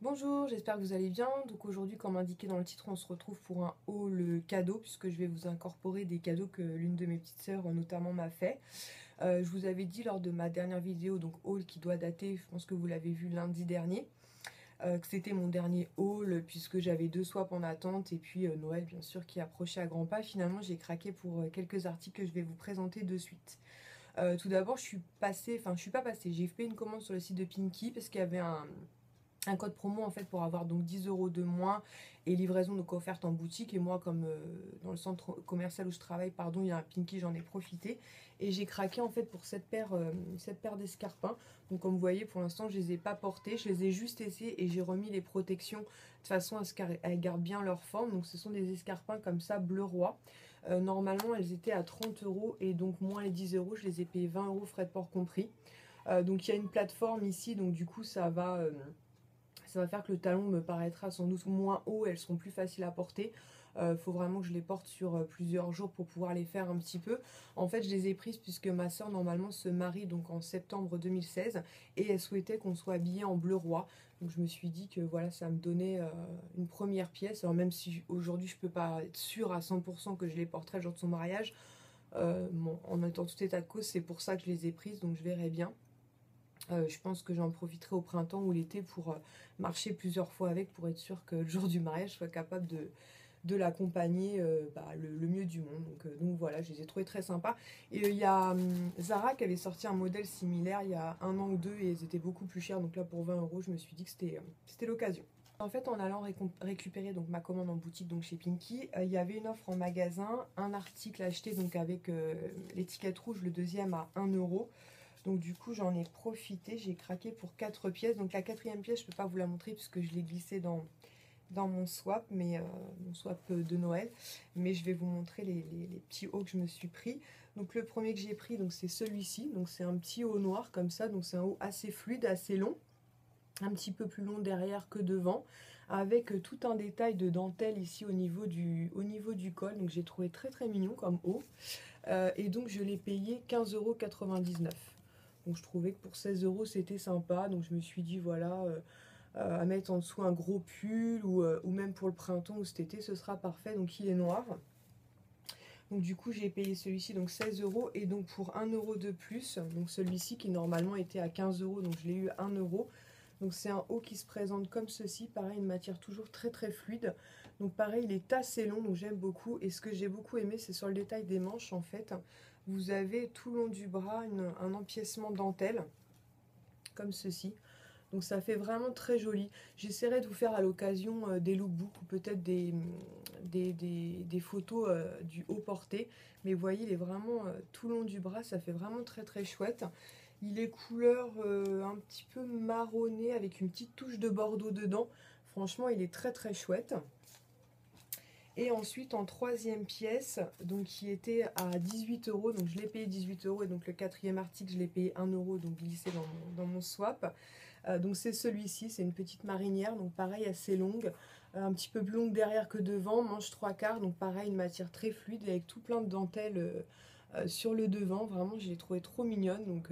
Bonjour, j'espère que vous allez bien. Donc aujourd'hui, comme indiqué dans le titre, on se retrouve pour un haul cadeau puisque je vais vous incorporer des cadeaux que l'une de mes petites sœurs notamment m'a fait. Je vous avais dit lors de ma dernière vidéo, donc haul qui doit dater, je pense que vous l'avez vu lundi dernier, que c'était mon dernier haul puisque j'avais 2 swaps en attente et puis Noël bien sûr qui approchait à grands pas. Finalement, j'ai craqué pour quelques articles que je vais vous présenter de suite. Tout d'abord, je suis pas passée, j'ai fait une commande sur le site de Pinky parce qu'il y avait un code promo en fait pour avoir donc 10 euros de moins et livraison donc offerte en boutique. Et moi, comme dans le centre commercial où je travaille, pardon, il y a un Pinky, j'en ai profité et j'ai craqué en fait pour cette paire d'escarpins. Donc comme vous voyez, pour l'instant je les ai pas portés, je les ai juste essayés et j'ai remis les protections de façon à ce qu'elles gardent bien leur forme. Donc ce sont des escarpins comme ça bleu roi. Normalement elles étaient à 30 euros et donc moins les 10 euros, je les ai payés 20 euros frais de port compris. Donc il y a une plateforme ici, donc du coup ça va faire que le talon me paraîtra sans doute moins haut, elles seront plus faciles à porter. Faut vraiment que je les porte sur plusieurs jours pour pouvoir les faire un petit peu. En fait, je les ai prises puisque ma soeur normalement se marie donc en septembre 2016 et elle souhaitait qu'on soit habillé en bleu roi. Donc je me suis dit que voilà, ça me donnait une première pièce. Alors même si aujourd'hui je peux pas être sûre à 100% que je les porterai le jour de son mariage, bon, en étant tout état de cause, c'est pour ça que je les ai prises, donc je verrai bien. Je pense que j'en profiterai au printemps ou l'été pour marcher plusieurs fois avec pour être sûre que le jour du mariage, je sois capable de l'accompagner le mieux du monde. Donc voilà, je les ai trouvés très sympas. Et il y a Zara qui avait sorti un modèle similaire il y a un an ou deux et ils étaient beaucoup plus chers. Donc là, pour 20 euros, je me suis dit que c'était l'occasion. En fait, en allant récupérer donc ma commande en boutique donc chez Pinky, il y avait une offre en magasin, un article acheté donc avec l'étiquette rouge, le deuxième à 1 euro. Donc du coup j'en ai profité, j'ai craqué pour 4 pièces. Donc la quatrième pièce je ne peux pas vous la montrer puisque je l'ai glissée dans mon swap, mon swap de Noël. Mais je vais vous montrer les petits hauts que je me suis pris. Donc le premier que j'ai pris donc c'est celui-ci. Donc c'est un petit haut noir comme ça. Donc c'est un haut assez fluide, assez long. Un petit peu plus long derrière que devant. Avec tout un détail de dentelle ici au niveau du col. Donc j'ai trouvé très très mignon comme haut. Et donc je l'ai payé 15,99 €. Donc je trouvais que pour 16 euros c'était sympa, donc je me suis dit voilà, à mettre en dessous un gros pull ou même pour le printemps ou cet été ce sera parfait. Donc il est noir. Donc du coup j'ai payé celui-ci donc 16 euros et donc pour 1 euro de plus, donc celui-ci qui normalement était à 15 euros, donc je l'ai eu à 1 euro. Donc c'est un haut qui se présente comme ceci, pareil une matière toujours très très fluide. Donc pareil il est assez long, donc j'aime beaucoup. Et ce que j'ai beaucoup aimé c'est sur le détail des manches en fait. Vous avez tout le long du bras un empiècement dentelle comme ceci. Donc ça fait vraiment très joli. J'essaierai de vous faire à l'occasion des lookbooks ou peut-être des photos du haut porté. Mais vous voyez, il est vraiment tout le long du bras, ça fait vraiment très très chouette. Il est couleur un petit peu marronné avec une petite touche de bordeaux dedans. Franchement, il est très très chouette. Et ensuite en troisième pièce, donc qui était à 18 euros, donc je l'ai payé 18 euros et donc le quatrième article je l'ai payé 1 euro, donc glissé dans mon swap. Donc c'est celui-ci, c'est une petite marinière, donc pareil assez longue, un petit peu plus longue derrière que devant, manche 3/4, donc pareil une matière très fluide avec tout plein de dentelles sur le devant, vraiment je l'ai trouvé trop mignonne, donc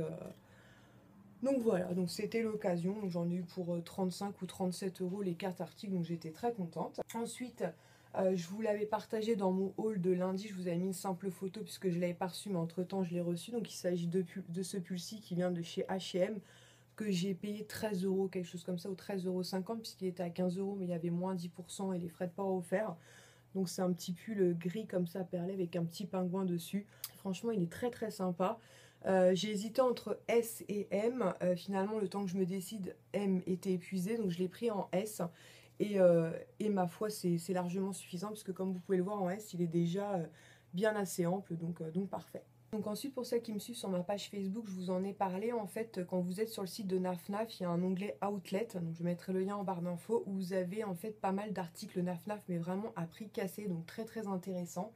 voilà, donc c'était l'occasion, donc j'en ai eu pour 35 ou 37 euros les 4 articles, donc j'étais très contente. Ensuite, je vous l'avais partagé dans mon haul de lundi, je vous avais mis une simple photo puisque je ne l'avais pas reçu, mais entre temps je l'ai reçu, donc il s'agit de ce pull-ci qui vient de chez H&M, que j'ai payé 13 euros, quelque chose comme ça, ou 13,50 € puisqu'il était à 15 euros, mais il y avait moins 10% et les frais de port offerts. Donc c'est un petit pull gris comme ça, perlé, avec un petit pingouin dessus. Franchement, il est très très sympa. J'ai hésité entre S et M. Finalement, le temps que je me décide, M était épuisé, donc je l'ai pris en S. Et ma foi, c'est largement suffisant, parce que comme vous pouvez le voir en S, il est déjà bien assez ample, donc parfait. Donc ensuite, pour ceux qui me suivent sur ma page Facebook, je vous en ai parlé. En fait, quand vous êtes sur le site de NafNaf, il y a un onglet Outlet, donc je mettrai le lien en barre d'infos, où vous avez en fait pas mal d'articles NafNaf, mais vraiment à prix cassé, donc très très intéressant.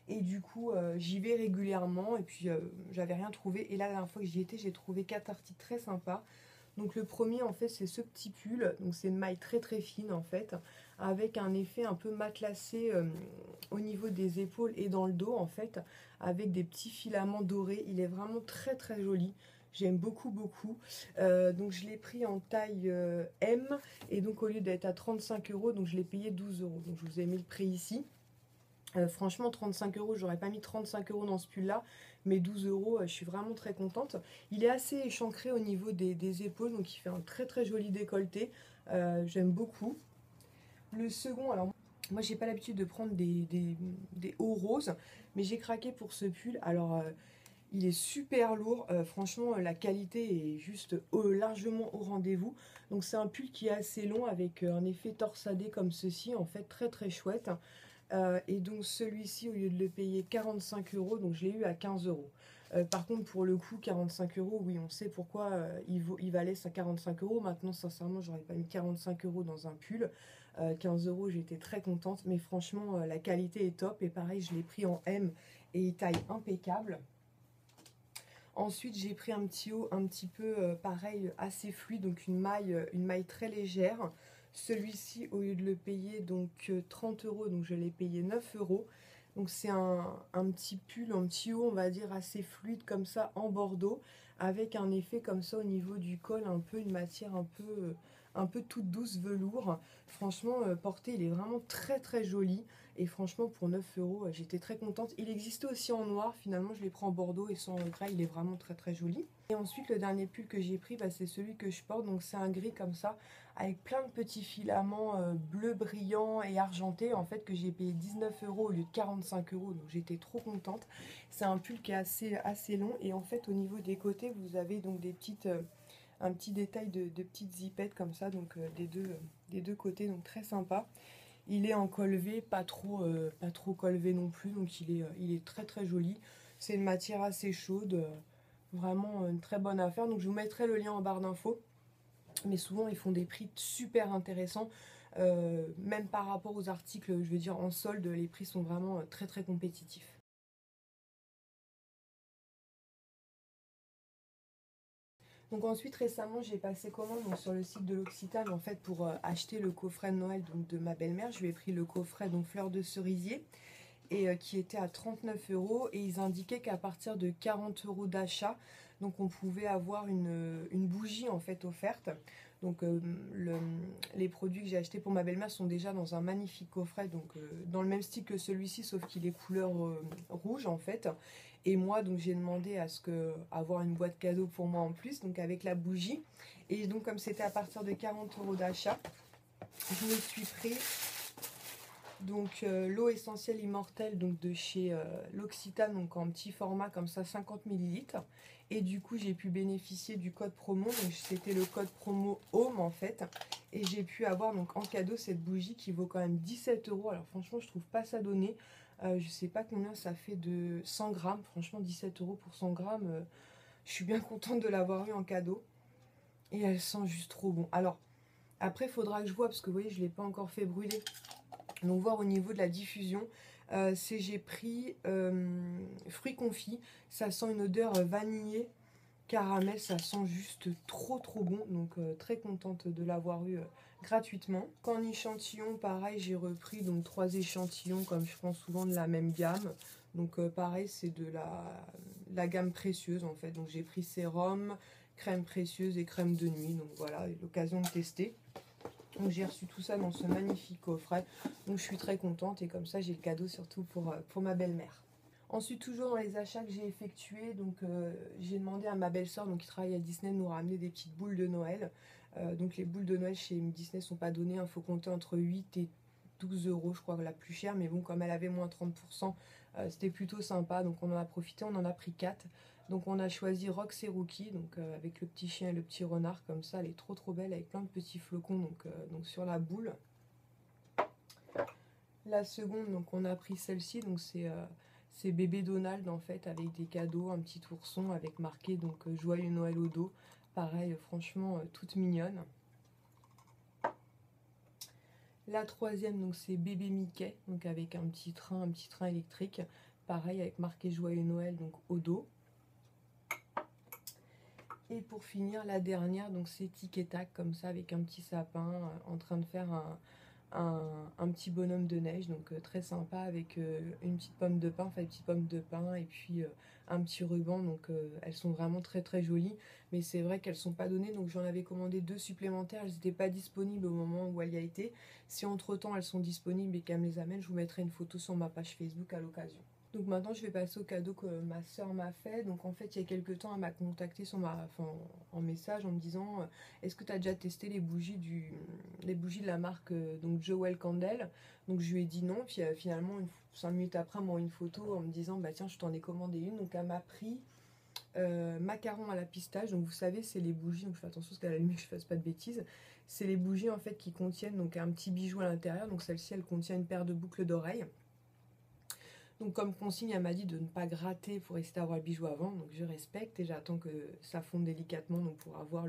Et du coup, j'y vais régulièrement, et puis j'avais rien trouvé. Et là, la dernière fois que j'y étais, j'ai trouvé 4 articles très sympas. Donc le premier en fait c'est ce petit pull, donc c'est une maille très très fine en fait, avec un effet un peu matelassé au niveau des épaules et dans le dos en fait, avec des petits filaments dorés. Il est vraiment très très joli. J'aime beaucoup, beaucoup. Donc je l'ai pris en taille M. Et donc au lieu d'être à 35 euros, donc je l'ai payé 12 euros. Donc je vous ai mis le prix ici. Franchement, 35 euros, j'aurais pas mis 35 euros dans ce pull-là. Mais 12 euros, je suis vraiment très contente. Il est assez échancré au niveau des épaules. Donc il fait un très très joli décolleté. J'aime beaucoup. Le second, alors moi j'ai pas l'habitude de prendre des hauts roses, mais j'ai craqué pour ce pull. Alors il est super lourd, franchement la qualité est juste largement au rendez-vous. Donc c'est un pull qui est assez long avec un effet torsadé comme ceci, en fait très très chouette. Et donc celui-ci, au lieu de le payer 45 euros, donc je l'ai eu à 15 euros. Par contre, pour le coup, 45 euros, oui, on sait pourquoi il valait ça 45 euros. Maintenant, sincèrement, j'aurais pas mis 45 euros dans un pull. 15 euros, j'étais très contente. Mais franchement, la qualité est top. Et pareil, je l'ai pris en M et taille impeccable. Ensuite, j'ai pris un petit haut un petit peu pareil, assez fluide, donc une maille très légère. Celui-ci, au lieu de le payer donc 30 euros, donc je l'ai payé 9 euros. Donc c'est un petit pull, un petit haut, on va dire, assez fluide comme ça, en bordeaux, avec un effet comme ça au niveau du col, un peu une matière un peu toute douce, velours. Franchement, porté, il est vraiment très très joli. Et franchement, pour 9 euros, j'étais très contente. Il existait aussi en noir, finalement, je l'ai pris en bordeaux et sans regret, il est vraiment très très joli. Et ensuite, le dernier pull que j'ai pris, c'est celui que je porte. Donc c'est un gris comme ça, avec plein de petits filaments bleus brillants et argentés, en fait, que j'ai payé 19 euros au lieu de 45 euros. Donc j'étais trop contente. C'est un pull qui est assez long. Et en fait, au niveau des côtés, vous avez donc un petit détail de petites zipettes comme ça, donc des deux côtés, donc très sympa. Il est en col V, pas trop col V non plus, donc il est très très joli. C'est une matière assez chaude, vraiment une très bonne affaire. Donc je vous mettrai le lien en barre d'infos. Mais souvent ils font des prix super intéressants, même par rapport aux articles, je veux dire en solde, les prix sont vraiment très très compétitifs. Donc ensuite récemment j'ai passé commande donc, sur le site de l'Occitane en fait pour acheter le coffret de Noël donc, de ma belle-mère. Je lui ai pris le coffret donc fleurs de cerisier et qui était à 39 euros et ils indiquaient qu'à partir de 40 euros d'achat donc on pouvait avoir une bougie en fait offerte. Donc les produits que j'ai achetés pour ma belle-mère sont déjà dans un magnifique coffret, donc dans le même style que celui-ci, sauf qu'il est couleur rouge en fait. Et moi, donc j'ai demandé à ce que avoir une boîte cadeau pour moi en plus, donc avec la bougie. Et donc comme c'était à partir de 40 euros d'achat, je me suis pris donc l'eau essentielle immortelle donc de chez l'Occitane, donc en petit format comme ça 50 millilitres. Et du coup j'ai pu bénéficier du code promo, donc c'était le code promo HOME en fait. Et j'ai pu avoir donc en cadeau cette bougie qui vaut quand même 17 euros. Alors franchement je trouve pas ça donné. Je sais pas combien ça fait de 100 grammes. Franchement 17 euros pour 100 grammes. Je suis bien contente de l'avoir eu en cadeau. Et elle sent juste trop bon. Alors après il faudra que je vois parce que vous voyez je l'ai pas encore fait brûler. Donc voir au niveau de la diffusion, j'ai pris fruits confits, ça sent une odeur vanillée, caramel, ça sent juste trop trop bon, donc très contente de l'avoir eu gratuitement. Qu'en échantillon, pareil, j'ai repris donc 3 échantillons comme je prends souvent de la même gamme. Donc pareil, c'est de la gamme précieuse en fait. Donc j'ai pris sérum, crème précieuse et crème de nuit. Donc voilà, l'occasion de tester. Donc j'ai reçu tout ça dans ce magnifique coffret. Donc je suis très contente et comme ça j'ai le cadeau surtout pour ma belle-mère. Ensuite, toujours dans les achats que j'ai effectués, donc j'ai demandé à ma belle-sœur qui travaille à Disney de nous ramener des petites boules de Noël. Donc les boules de Noël chez Disney ne sont pas données, il faut compter entre 8 et 12 euros, je crois, la plus chère. Mais bon, comme elle avait moins 30%, c'était plutôt sympa. Donc on en a profité, on en a pris 4. Donc on a choisi Rox et Rookie, donc avec le petit chien et le petit renard comme ça. Elle est trop trop belle avec plein de petits flocons donc sur la boule. La seconde, donc on a pris celle-ci, donc c'est bébé Donald en fait avec des cadeaux, un petit ourson avec marqué donc Joyeux Noël au dos. Pareil, franchement toute mignonne. La troisième, donc c'est bébé Mickey, donc avec un petit train électrique. Pareil avec marqué Joyeux Noël donc au dos. Et pour finir, la dernière, donc c'est tic et tac, comme ça, avec un petit sapin en train de faire un petit bonhomme de neige, donc très sympa, avec une petite pomme de pin, enfin une petite pomme de pin, et puis un petit ruban, donc elles sont vraiment très très jolies, mais c'est vrai qu'elles sont pas données, donc j'en avais commandé 2 supplémentaires, elles n'étaient pas disponibles au moment où elle y a été. Si entre temps elles sont disponibles et qu'elle me les amène, je vous mettrai une photo sur ma page Facebook à l'occasion. Donc maintenant je vais passer au cadeau que ma soeur m'a fait. Donc en fait il y a quelques temps elle m'a contacté sur en message en me disant est-ce que tu as déjà testé les bougies de la marque donc Joel Candle. Donc je lui ai dit non, puis finalement 5 minutes après elle m'a envoyé une photo en me disant bah tiens je t'en ai commandé une. Donc elle m'a pris macaron à la pistache. Donc vous savez c'est les bougies, donc je fais attention parce qu'à la limite je fasse pas de bêtises. C'est les bougies en fait qui contiennent donc un petit bijou à l'intérieur. Donc celle-ci elle contient une paire de boucles d'oreilles. Donc comme consigne, elle m'a dit de ne pas gratter pour essayer d'avoir le bijou avant. Donc je respecte et j'attends que ça fonde délicatement. Donc pour avoir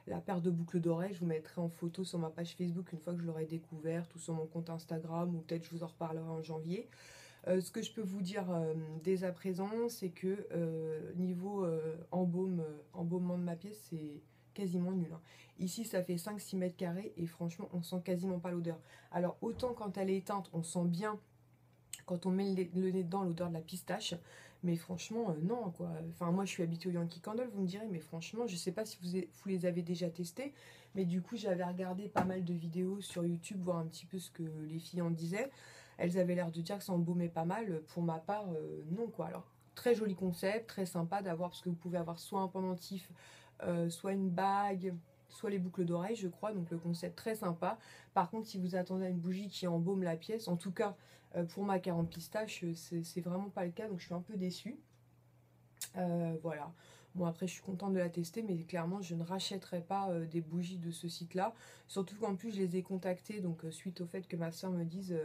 la paire de boucles d'oreilles, je vous mettrai en photo sur ma page Facebook une fois que je l'aurai découverte, ou sur mon compte Instagram, ou peut-être je vous en reparlerai en janvier. Ce que je peux vous dire dès à présent, c'est que niveau embaumement de ma pièce, c'est quasiment nul. Hein. Ici, ça fait 5-6 mètres carrés et franchement, on sent quasiment pas l'odeur. Alors autant quand elle est éteinte, on sent bien quand on met le nez dedans l'odeur de la pistache, mais franchement non quoi. Enfin moi je suis habituée au Yankee Candle, vous me direz, mais franchement je sais pas si vous les avez déjà testés, mais du coup j'avais regardé pas mal de vidéos sur YouTube, voir un petit peu ce que les filles en disaient. Elles avaient l'air de dire que ça embaumait pas mal. Pour ma part non quoi. Alors très joli concept, très sympa d'avoir, parce que vous pouvez avoir soit un pendentif, soit une bague, soit les boucles d'oreilles je crois, donc le concept très sympa. Par contre si vous attendez à une bougie qui embaume la pièce, en tout cas pour ma 40 pistache, c'est vraiment pas le cas, donc je suis un peu déçue. Voilà. Bon après je suis contente de la tester, mais clairement je ne rachèterai pas des bougies de ce site là, surtout qu'en plus je les ai contactées, donc suite au fait que ma soeur me dise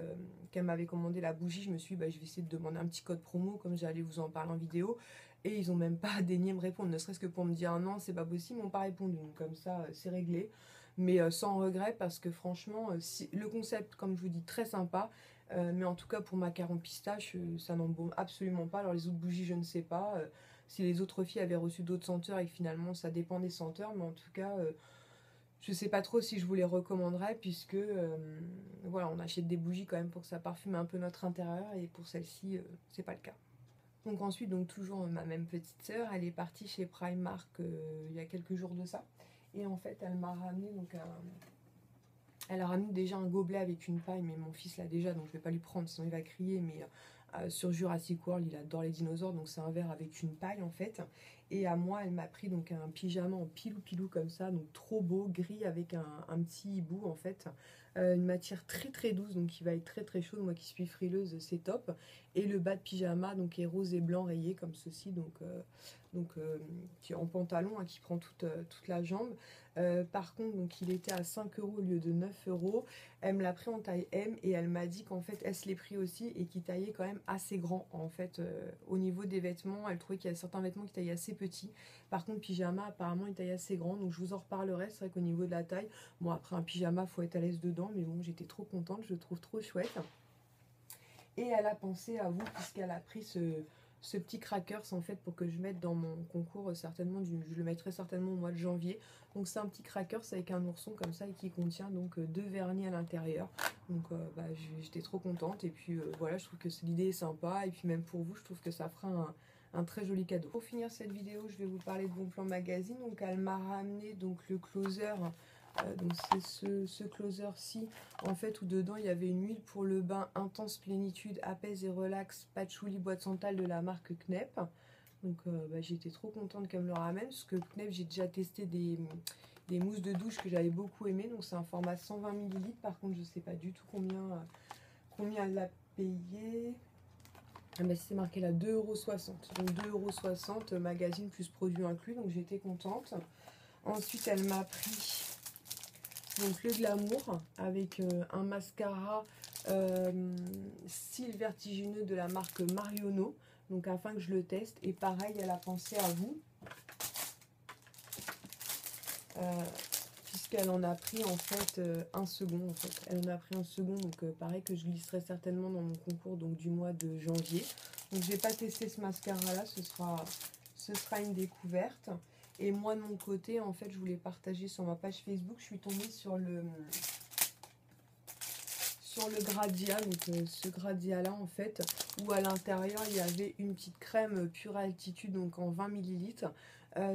qu'elle m'avait commandé la bougie, je me suis dit bah, je vais essayer de demander un petit code promo comme j'allais vous en parler en vidéo, et ils ont même pas daigné me répondre, ne serait-ce que pour me dire non c'est pas possible, ils m'ont pas répondu, donc comme ça c'est réglé, mais sans regret, parce que franchement si, le concept comme je vous dis très sympa, mais en tout cas pour ma 40 pistache ça n'embaume absolument pas. Alors les autres bougies je ne sais pas si les autres filles avaient reçu d'autres senteurs et que finalement ça dépend des senteurs, mais en tout cas je sais pas trop si je vous les recommanderais, puisque voilà, on achète des bougies quand même pour que ça parfume un peu notre intérieur, et pour celle-ci c'est pas le cas. Donc ensuite, donc toujours ma même petite sœur, elle est partie chez Primark il y a quelques jours de ça, et en fait elle m'a ramené donc elle a ramené déjà un gobelet avec une paille, mais mon fils l'a déjà, donc je vais pas lui prendre, sinon il va crier. Mais sur Jurassic World, il adore les dinosaures, donc c'est un verre avec une paille en fait. Et à moi, elle m'a pris donc un pyjama en pilou-pilou comme ça, donc trop beau, gris avec un petit hibou en fait. Une matière très très douce, donc qui va être très très chaude. Moi qui suis frileuse, c'est top. Et le bas de pyjama donc est rose et blanc rayé comme ceci, qui est en pantalon hein, qui prend toute la jambe. Par contre, donc il était à 5 € au lieu de 9 €. Elle me l'a pris en taille M, et elle m'a dit qu'en fait, elle se l'est pris aussi et qu'il taillait quand même assez grand. En fait, au niveau des vêtements, elle trouvait qu'il y a certains vêtements qui taillaient assez petits. Par contre, pyjama, apparemment, il taille assez grand. Donc je vous en reparlerai. C'est vrai qu'au niveau de la taille, bon, après un pyjama, faut être à l'aise dedans. Mais bon, j'étais trop contente, je le trouve trop chouette. Et elle a pensé à vous, puisqu'elle a pris ce petit crackers en fait pour que je mette dans mon concours certainement, je le mettrai certainement au mois de janvier. Donc c'est un petit crackers avec un ourson comme ça, et qui contient donc 2 vernis à l'intérieur. Donc j'étais trop contente, et puis voilà, je trouve que l'idée est sympa, et puis même pour vous je trouve que ça fera un très joli cadeau. Pour finir cette vidéo, je vais vous parler de Bonpland Magazine. Donc elle m'a ramené donc le closer. Donc c'est ce closer-ci en fait, où dedans il y avait une huile pour le bain intense plénitude, apaise et relax, patchouli boîte santal de la marque Knep. Donc j'étais trop contente qu'elle me le ramène, parce que Knep j'ai déjà testé des mousses de douche que j'avais beaucoup aimé. Donc c'est un format 120 ml. Par contre je sais pas du tout combien elle l'a payé. C'est marqué là 2,60 €. Donc 2,60 € magazine plus produit inclus, donc j'étais contente. Ensuite elle m'a pris donc le Glamour avec un mascara style vertigineux de la marque Marionneau, donc afin que je le teste. Et pareil, elle a pensé à vous, puisqu'elle en a pris en fait un second. En fait, elle en a pris un second, donc pareil, que je glisserai certainement dans mon concours donc du mois de janvier. Donc j'ai pas testé ce mascara là, ce sera une découverte. Et moi de mon côté, en fait, je voulais partager sur ma page Facebook. Je suis tombée sur sur le Gradia, donc ce Gradia là en fait, où à l'intérieur il y avait une petite crème Pure Altitude, donc en 20 ml.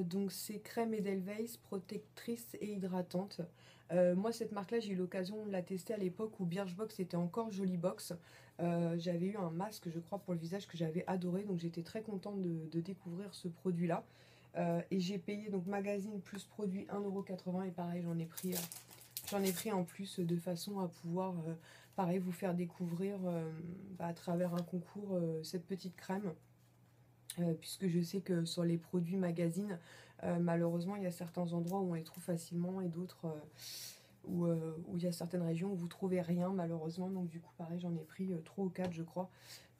Donc c'est crème Edelweiss, protectrice et hydratante. Moi cette marque là j'ai eu l'occasion de la tester à l'époque où Birchbox était encore Jolie Box. J'avais eu un masque je crois pour le visage que j'avais adoré, donc j'étais très contente de découvrir ce produit là. Et j'ai payé donc magazine plus produit 1,80 € et pareil j'en ai pris en plus de façon à pouvoir pareil vous faire découvrir à travers un concours cette petite crème. Puisque je sais que sur les produits magazine, malheureusement il y a certains endroits où on les trouve facilement et d'autres où il y a certaines régions où vous trouvez rien malheureusement. Donc du coup pareil j'en ai pris 3 ou 4 je crois.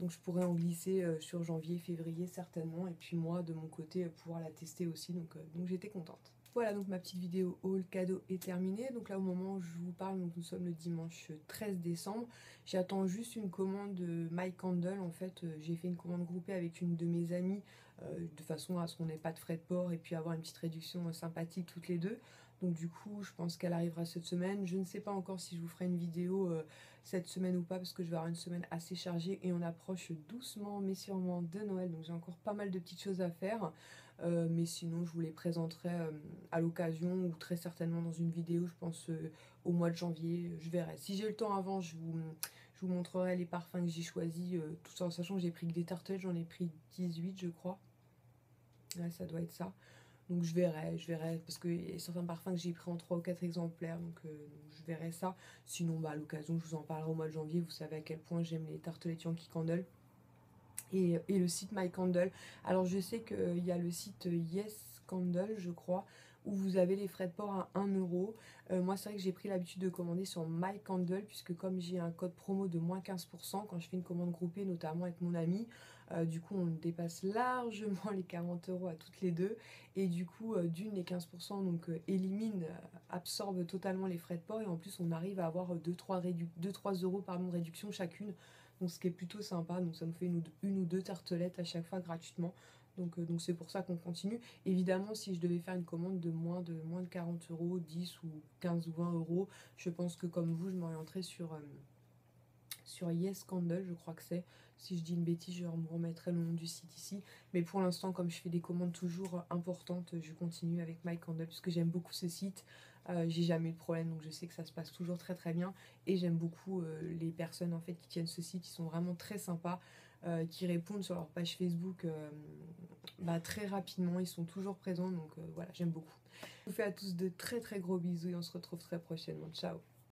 Donc je pourrais en glisser sur janvier, février certainement. Et puis moi de mon côté pouvoir la tester aussi. Donc j'étais contente. Voilà, donc ma petite vidéo haul cadeau est terminée. Donc là au moment où je vous parle, donc nous sommes le dimanche 13 décembre. J'attends juste une commande de My Candle. En fait, j'ai fait une commande groupée avec une de mes amies de façon à ce qu'on n'ait pas de frais de port et puis avoir une petite réduction sympathique toutes les deux. Donc du coup, je pense qu'elle arrivera cette semaine. Je ne sais pas encore si je vous ferai une vidéo cette semaine ou pas parce que je vais avoir une semaine assez chargée et on approche doucement mais sûrement de Noël. Donc j'ai encore pas mal de petites choses à faire. Mais sinon je vous les présenterai à l'occasion ou très certainement dans une vidéo, je pense au mois de janvier, je verrai. Si j'ai le temps avant, je vous montrerai les parfums que j'ai choisis, tout en sachant que j'ai pris que des tartelettes, j'en ai pris 18 je crois. Ouais, ça doit être ça. Donc je verrai, parce qu'il y a certains parfums que j'ai pris en 3 ou 4 exemplaires, donc je verrai ça. Sinon, à l'occasion, je vous en parlerai au mois de janvier, vous savez à quel point j'aime les tartelettes Yankee Candle. Et le site My Candle. Alors je sais qu'il y a le site Yes Candle je crois, où vous avez les frais de port à 1 €. Moi c'est vrai que j'ai pris l'habitude de commander sur My Candle, puisque comme j'ai un code promo de moins 15% quand je fais une commande groupée, notamment avec mon ami, du coup on dépasse largement les 40 € à toutes les deux. Et du coup d'une les 15% donc absorbe totalement les frais de port, et en plus on arrive à avoir 2-3 € pardon, de réduction chacune. Donc ce qui est plutôt sympa, donc ça nous fait une ou deux tartelettes à chaque fois gratuitement. Donc c'est pour ça qu'on continue. Évidemment, si je devais faire une commande de moins de 40 €, 10 ou 15 ou 20 €, je pense que comme vous, je m'orienterai sur Yes Candle, je crois que c'est. Si je dis une bêtise, je me remettrai le nom du site ici. Mais pour l'instant, comme je fais des commandes toujours importantes, je continue avec My Candle, puisque j'aime beaucoup ce site. J'ai jamais eu de problème, donc je sais que ça se passe toujours très très bien. Et j'aime beaucoup les personnes en fait qui tiennent ce site, ils sont vraiment très sympas, qui répondent sur leur page Facebook très rapidement, ils sont toujours présents, donc voilà, j'aime beaucoup. Je vous fais à tous de très très gros bisous et on se retrouve très prochainement. Ciao!